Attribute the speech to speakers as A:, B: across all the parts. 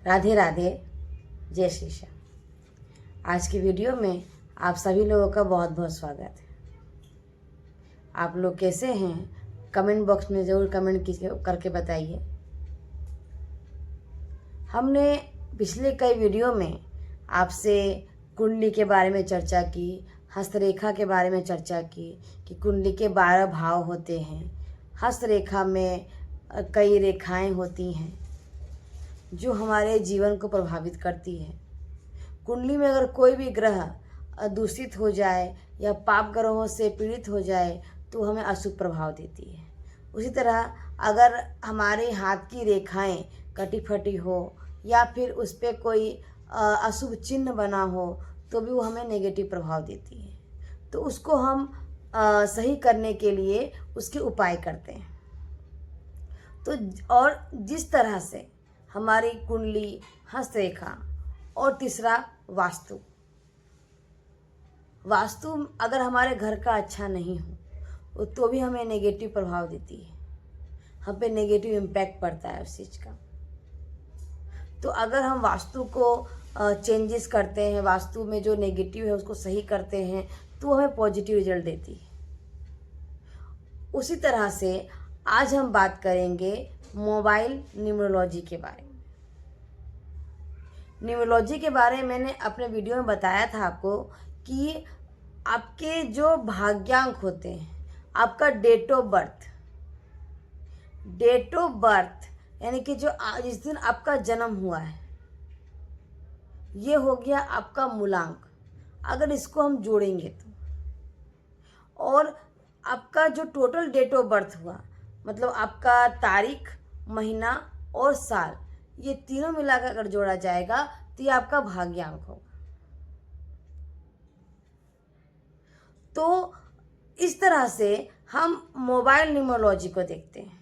A: राधे राधे, जय श्री श्याम। आज की वीडियो में आप सभी लोगों का बहुत बहुत स्वागत है। आप लोग कैसे हैं? कमेंट बॉक्स में ज़रूर कमेंट करके बताइए। हमने पिछले कई वीडियो में आपसे कुंडली के बारे में चर्चा की, हस्तरेखा के बारे में चर्चा की कि कुंडली के 12 भाव होते हैं। हस्तरेखा में कई रेखाएं होती हैं जो हमारे जीवन को प्रभावित करती है। कुंडली में अगर कोई भी ग्रह दूषित हो जाए या पाप ग्रहों से पीड़ित हो जाए तो हमें अशुभ प्रभाव देती है। उसी तरह अगर हमारे हाथ की रेखाएं कटी फटी हो या फिर उस पर कोई अशुभ चिन्ह बना हो तो भी वो हमें नेगेटिव प्रभाव देती है। तो उसको हम सही करने के लिए उसके उपाय करते हैं। तो और जिस तरह से हमारी कुंडली, हस्तरेखा और तीसरा वास्तु अगर हमारे घर का अच्छा नहीं हो तो भी हमें नेगेटिव प्रभाव देती है, हम पे नेगेटिव इम्पैक्ट पड़ता है उस चीज़ का। तो अगर हम वास्तु को चेंजेस करते हैं, वास्तु में जो नेगेटिव है उसको सही करते हैं तो हमें पॉजिटिव रिजल्ट देती है। उसी तरह से आज हम बात करेंगे मोबाइल न्यूमरोलॉजी के बारे में। न्यूमरोलॉजी के बारे में मैंने अपने वीडियो में बताया था आपको कि आपके जो भाग्यांक होते हैं, आपका डेट ऑफ बर्थ यानी कि जो जिस दिन आपका जन्म हुआ है, ये हो गया आपका मूलांक। अगर इसको हम जोड़ेंगे तो और आपका जो टोटल डेट ऑफ बर्थ हुआ, मतलब आपका तारीख, महीना और साल, ये तीनों मिलाकर अगर जोड़ा जाएगा तो ये आपका भाग्यांक होगा। तो इस तरह से हम मोबाइल न्यूमरोलॉजी को देखते हैं।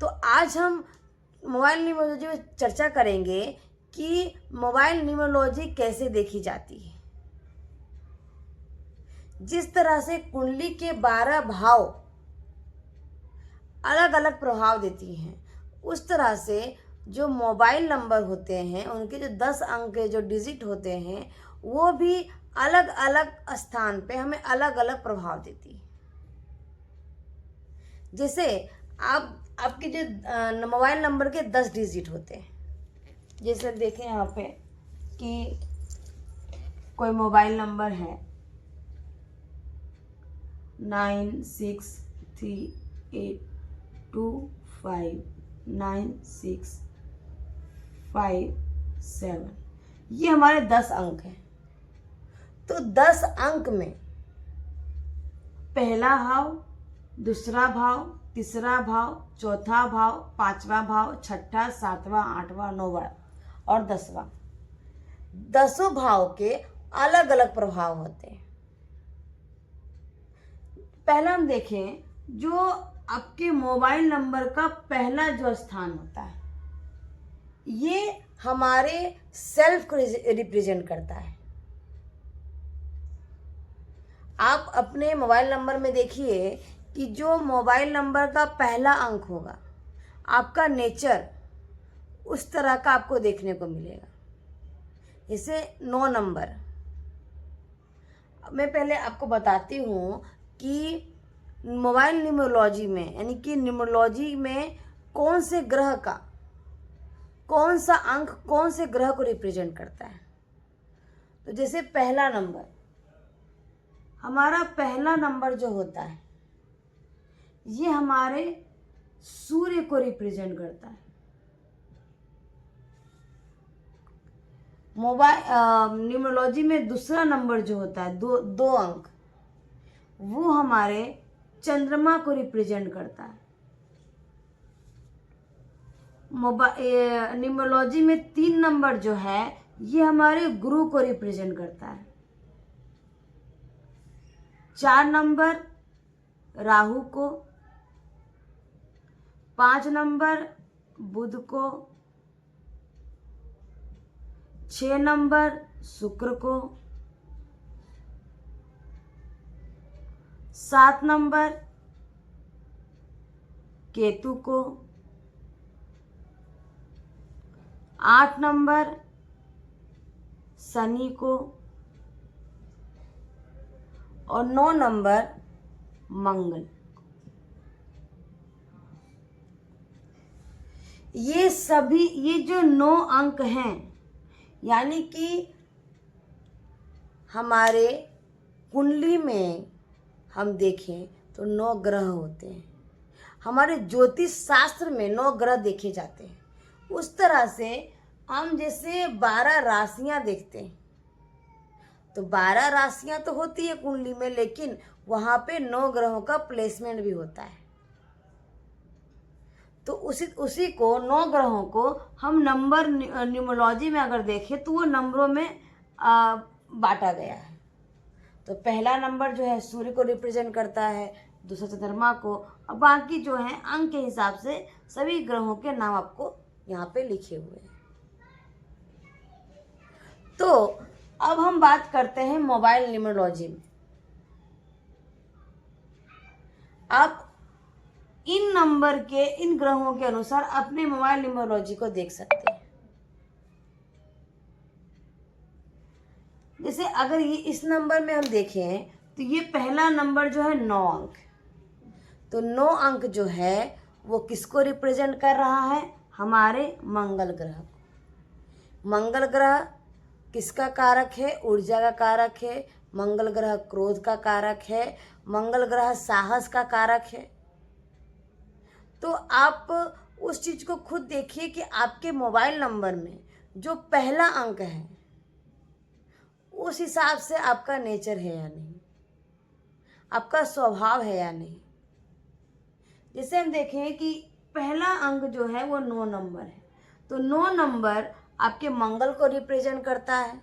A: तो आज हम मोबाइल न्यूमरोलॉजी में चर्चा करेंगे कि मोबाइल न्यूमरोलॉजी कैसे देखी जाती है। जिस तरह से कुंडली के 12 भाव अलग अलग प्रभाव देती हैं, उस तरह से जो मोबाइल नंबर होते हैं, उनके जो 10 अंक के जो डिजिट होते हैं, वो भी अलग अलग स्थान पे हमें अलग अलग प्रभाव देती है। जैसे आपके जो मोबाइल नंबर के 10 डिजिट होते हैं, जैसे देखें यहाँ पे कि कोई मोबाइल नंबर है 9638259657, ये हमारे 10 अंक हैं। तो 10 अंक में पहला भाव, दूसरा भाव, तीसरा भाव, चौथा भाव, पांचवा भाव, छठा, सातवां, आठवां, नौवां और 10वां, 10 भाव के अलग अलग प्रभाव होते हैं। पहला हम देखें, जो आपके मोबाइल नंबर का पहला जो स्थान होता है, ये हमारे सेल्फ को रिप्रेजेंट करता है। आप अपने मोबाइल नंबर में देखिए कि जो मोबाइल नंबर का पहला अंक होगा, आपका नेचर उस तरह का आपको देखने को मिलेगा। जैसे 9 नंबर, मैं पहले आपको बताती हूँ कि मोबाइल न्यूमरोलॉजी में, यानी कि न्यूमरोलॉजी में कौन से ग्रह का कौन सा अंक कौन से ग्रह को रिप्रेजेंट करता है। तो जैसे पहला नंबर, हमारा पहला नंबर जो होता है, ये हमारे सूर्य को रिप्रेजेंट करता है। मोबाइल न्यूमरोलॉजी में दूसरा नंबर जो होता है, दो अंक, वो हमारे चंद्रमा को रिप्रेजेंट करता है। न्यूमरोलॉजी में 3 नंबर जो है, ये हमारे गुरु को रिप्रेजेंट करता है। 4 नंबर राहु को, 5 नंबर बुध को, 6 नंबर शुक्र को, 7 नंबर केतु को, 8 नंबर शनि को और 9 नंबर मंगल। ये सभी, ये जो 9 अंक हैं, यानी कि हमारे कुंडली में हम देखें तो 9 ग्रह होते हैं। हमारे ज्योतिष शास्त्र में 9 ग्रह देखे जाते हैं। उस तरह से हम जैसे 12 राशियां देखते हैं, तो 12 राशियां तो होती है कुंडली में, लेकिन वहाँ पे 9 ग्रहों का प्लेसमेंट भी होता है। तो उसी को 9 ग्रहों को हम नंबर न्यूमरोलॉजी में अगर देखें तो वो नंबरों में बांटा गया है। तो पहला नंबर जो है सूर्य को रिप्रेजेंट करता है, दूसरा चंद्रमा को, और बाकी जो है अंक के हिसाब से सभी ग्रहों के नाम आपको यहाँ पे लिखे हुए हैं। तो अब हम बात करते हैं मोबाइल न्यूमरोलॉजी में। आप इन नंबर के, इन ग्रहों के अनुसार अपने मोबाइल न्यूमरोलॉजी को देख सकते हैं। जैसे अगर ये इस नंबर में हम देखें तो ये पहला नंबर जो है 9 अंक, तो 9 अंक जो है वो किसको रिप्रेजेंट कर रहा है? हमारे मंगल ग्रह को। मंगल ग्रह किसका कारक है? ऊर्जा का कारक है। मंगल ग्रह क्रोध का कारक है। मंगल ग्रह साहस का कारक है। तो आप उस चीज को खुद देखिए कि आपके मोबाइल नंबर में जो पहला अंक है उस हिसाब से आपका नेचर है या नहीं, आपका स्वभाव है या नहीं। जैसे हम देखें कि पहला अंक जो है वो 9 नंबर है, तो 9 नंबर आपके मंगल को रिप्रेजेंट करता है।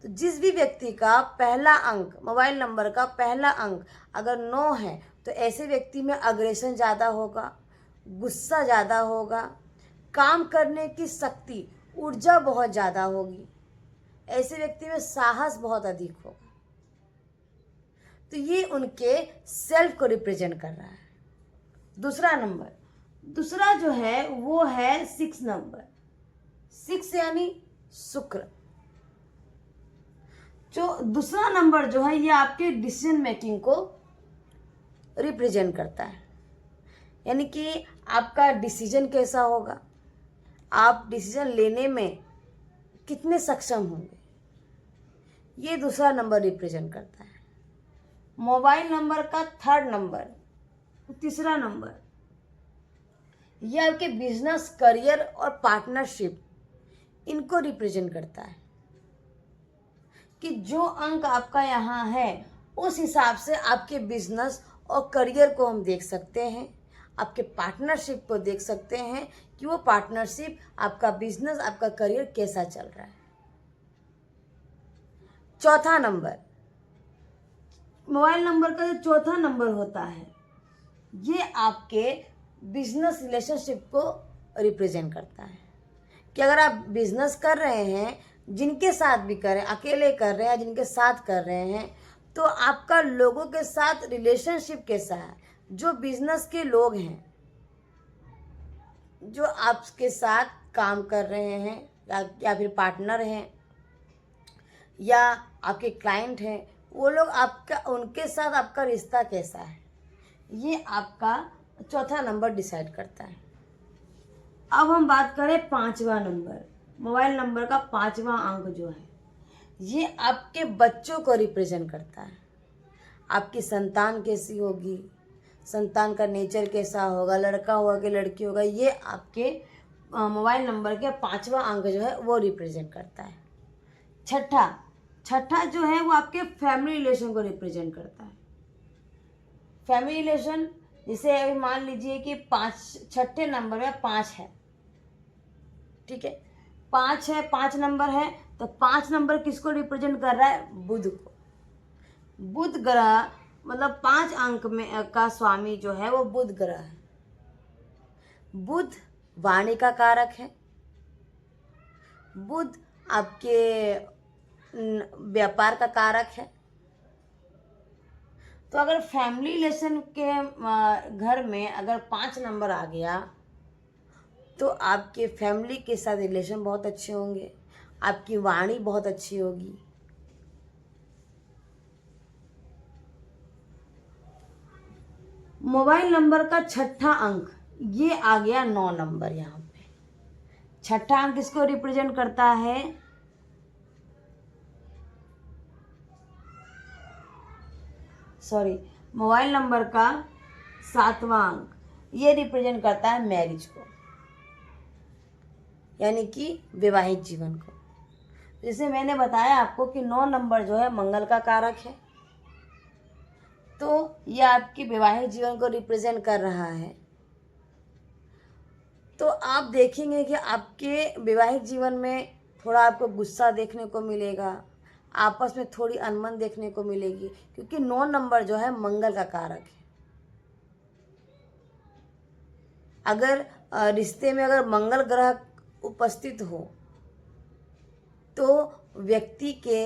A: तो जिस भी व्यक्ति का पहला अंक, मोबाइल नंबर का पहला अंक अगर 9 है, तो ऐसे व्यक्ति में अग्रेशन ज़्यादा होगा, गुस्सा ज़्यादा होगा, काम करने की शक्ति, ऊर्जा बहुत ज़्यादा होगी, ऐसे व्यक्ति में साहस बहुत अधिक होगा। तो ये उनके सेल्फ को रिप्रेजेंट कर रहा है। दूसरा नंबर, दूसरा जो है वो है 6 नंबर। 6 यानी शुक्र। जो दूसरा नंबर जो है ये आपके डिसीजन मेकिंग को रिप्रेजेंट करता है, यानी कि आपका डिसीजन कैसा होगा, आप डिसीजन लेने में कितने सक्षम होंगे, ये दूसरा नंबर रिप्रेजेंट करता है। मोबाइल नंबर का 3rd नंबर, तीसरा नंबर, ये आपके बिजनेस, करियर और पार्टनरशिप, इनको रिप्रेजेंट करता है कि जो अंक आपका यहाँ है उस हिसाब से आपके बिजनेस और करियर को हम देख सकते हैं, आपके पार्टनरशिप को देख सकते हैं कि वो पार्टनरशिप, आपका बिजनेस, आपका करियर कैसा चल रहा है। चौथा नंबर, मोबाइल नंबर का जो चौथा नंबर होता है ये आपके बिजनेस रिलेशनशिप को रिप्रेजेंट करता है कि अगर आप बिजनेस कर रहे हैं, जिनके साथ भी करें, अकेले कर रहे हैं, जिनके साथ कर रहे हैं, तो आपका लोगों के साथ रिलेशनशिप कैसा है। जो बिजनेस के लोग हैं, जो आपके साथ काम कर रहे हैं या फिर पार्टनर हैं या आपके क्लाइंट हैं, वो लोग आपका, उनके साथ आपका रिश्ता कैसा है, ये आपका चौथा नंबर डिसाइड करता है। अब हम बात करें 5वां नंबर, मोबाइल नंबर का 5वां अंक जो है ये आपके बच्चों को रिप्रेजेंट करता है। आपकी संतान कैसी होगी, संतान का नेचर कैसा होगा, लड़का होगा कि लड़की होगा, ये आपके मोबाइल नंबर के 5वां अंक जो है वो रिप्रेजेंट करता है। छठा जो है वो आपके फैमिली रिलेशन को रिप्रेजेंट करता है। फैमिली रिलेशन, जैसे अभी मान लीजिए कि 6ठे नंबर में 5 है, ठीक है, 5 है, 5 नंबर है, तो 5 नंबर किसको रिप्रेजेंट कर रहा है? बुध को। बुध ग्रह मतलब 5 अंक में का स्वामी जो है वो बुध ग्रह है। बुध वाणी का कारक है। बुध आपके व्यापार का कारक है। तो अगर फैमिली रिलेशन के घर में अगर 5 नंबर आ गया तो आपके फैमिली के साथ रिलेशन बहुत अच्छे होंगे, आपकी वाणी बहुत अच्छी होगी। मोबाइल नंबर का छठा अंक ये आ गया 9 नंबर। यहाँ पे छठा अंक इसको रिप्रेजेंट करता है मोबाइल नंबर का 7वां अंक ये रिप्रेजेंट करता है मैरिज को, यानी कि वैवाहिक जीवन को। जैसे मैंने बताया आपको कि 9 नंबर जो है मंगल का कारक है, तो यह आपके वैवाहिक जीवन को रिप्रेजेंट कर रहा है। तो आप देखेंगे कि आपके वैवाहिक जीवन में थोड़ा आपको गुस्सा देखने को मिलेगा, आपस में थोड़ी अनबन देखने को मिलेगी, क्योंकि 9 नंबर जो है मंगल का कारक है। अगर रिश्ते में अगर मंगल ग्रह उपस्थित हो तो व्यक्ति के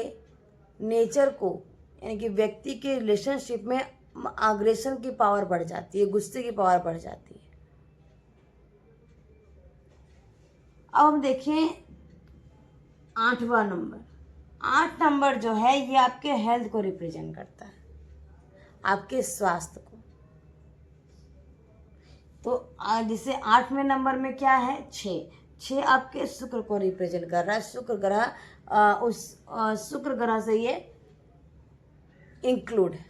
A: नेचर को, यानी कि व्यक्ति के रिलेशनशिप में अग्रेशन की पावर बढ़ जाती है, गुस्से की पावर बढ़ जाती है। अब हम देखें 8वां नंबर। 8 नंबर जो है ये आपके हेल्थ को रिप्रेजेंट करता है, आपके स्वास्थ्य को। तो जैसे 8वें नंबर में क्या है, 6 आपके शुक्र को रिप्रेजेंट कर रहा है। शुक्र ग्रह उस शुक्र ग्रह से ये इंक्लूड है।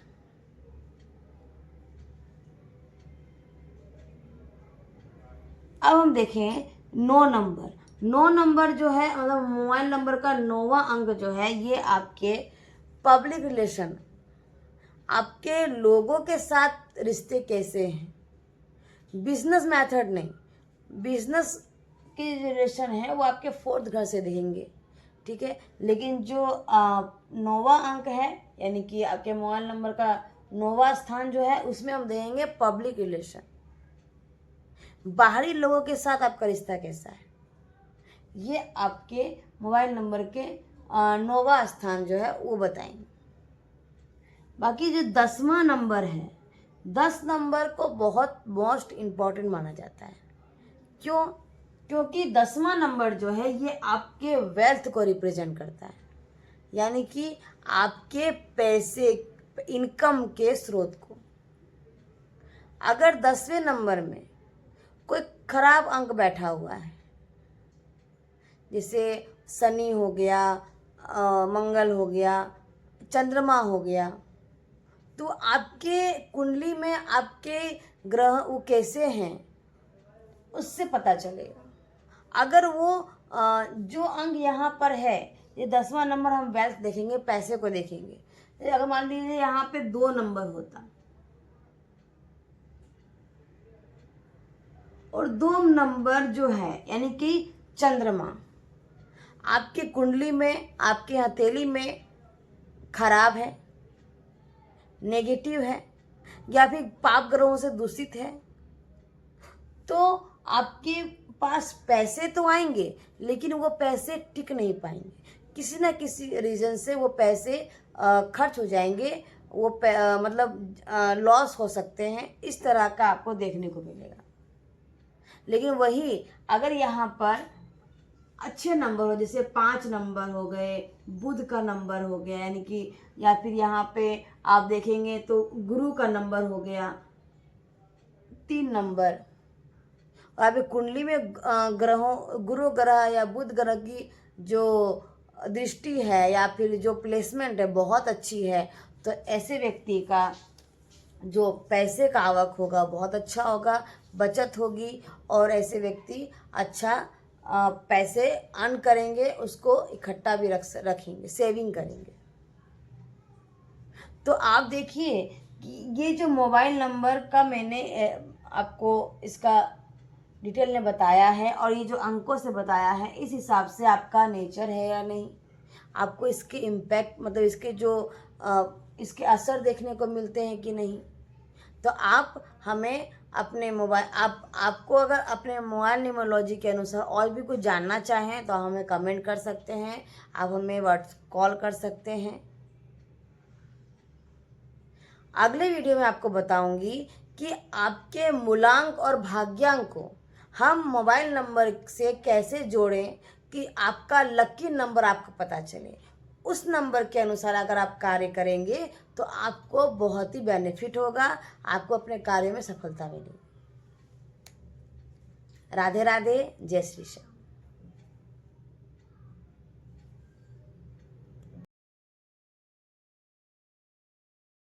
A: अब हम देखें 9 नंबर। 9 नंबर जो है मतलब मोबाइल नंबर का 9वां अंक जो है ये आपके पब्लिक रिलेशन, आपके लोगों के साथ रिश्ते कैसे हैं, बिजनेस मेथड नहीं, बिजनेस की रिलेशन है वो आपके 4th घर से देखेंगे, ठीक है। लेकिन जो 9वां अंक है यानी कि आपके मोबाइल नंबर का 9वां स्थान जो है उसमें हम देखेंगे पब्लिक रिलेशन, बाहरी लोगों के साथ आपका रिश्ता कैसा है, ये आपके मोबाइल नंबर के 9वां स्थान जो है वो बताएंगे। बाकी जो 10वां नंबर है, 10 नंबर को बहुत मोस्ट इम्पॉर्टेंट माना जाता है। क्यों? क्योंकि 10वां नंबर जो है ये आपके वेल्थ को रिप्रेजेंट करता है, यानी कि आपके पैसे, इनकम के स्रोत को। अगर 10वें नंबर में कोई खराब अंक बैठा हुआ है, जैसे शनि हो गया, मंगल हो गया, चंद्रमा हो गया, तो आपके कुंडली में आपके ग्रह वो कैसे हैं उससे पता चलेगा। अगर वो जो अंक यहाँ पर है, ये 10वां नंबर हम वेल्थ देखेंगे, पैसे को देखेंगे। अगर मान लीजिए यहाँ पे 2 नंबर होता और 2 नंबर जो है यानी कि चंद्रमा आपके कुंडली में, आपके हथेली में खराब है, नेगेटिव है, या फिर पाप ग्रहों से दूषित है, तो आपके पास पैसे तो आएंगे लेकिन वो पैसे टिक नहीं पाएंगे, किसी ना किसी रीज़न से वो पैसे खर्च हो जाएंगे, वो मतलब लॉस हो सकते हैं। इस तरह का आपको देखने को मिलेगा। लेकिन वही अगर यहाँ पर अच्छे नंबर हो, जैसे 5 नंबर हो गए, बुध का नंबर हो गया, यानी कि या फिर यहाँ पे आप देखेंगे तो गुरु का नंबर हो गया 3 नंबर, और अभी कुंडली में ग्रहों, गुरु ग्रह या बुध ग्रह की जो दृष्टि है या फिर जो प्लेसमेंट है बहुत अच्छी है, तो ऐसे व्यक्ति का जो पैसे का आवक होगा बहुत अच्छा होगा, बचत होगी, और ऐसे व्यक्ति अच्छा पैसे अर्न करेंगे, उसको इकट्ठा भी रखेंगे, सेविंग करेंगे। तो आप देखिए कि ये जो मोबाइल नंबर का मैंने आपको इसका डिटेल में बताया है और ये जो अंकों से बताया है, इस हिसाब से आपका नेचर है या नहीं, आपको इसके इम्पैक्ट मतलब इसके जो इसके असर देखने को मिलते हैं कि नहीं। तो आप हमें अपने मोबाइल आपको अगर अपने मोबाइल न्यूमरोलॉजी के अनुसार और भी कुछ जानना चाहें तो हमें कमेंट कर सकते हैं, आप हमें कॉल कर सकते हैं। अगले वीडियो में आपको बताऊंगी कि आपके मूलांक और भाग्यांक को हम मोबाइल नंबर से कैसे जोड़ें कि आपका लकी नंबर आपको पता चले। उस नंबर के अनुसार अगर आप कार्य करेंगे तो आपको बहुत ही बेनिफिट होगा, आपको अपने कार्य में सफलता मिलेगी। राधे राधे, जय श्री श्याम।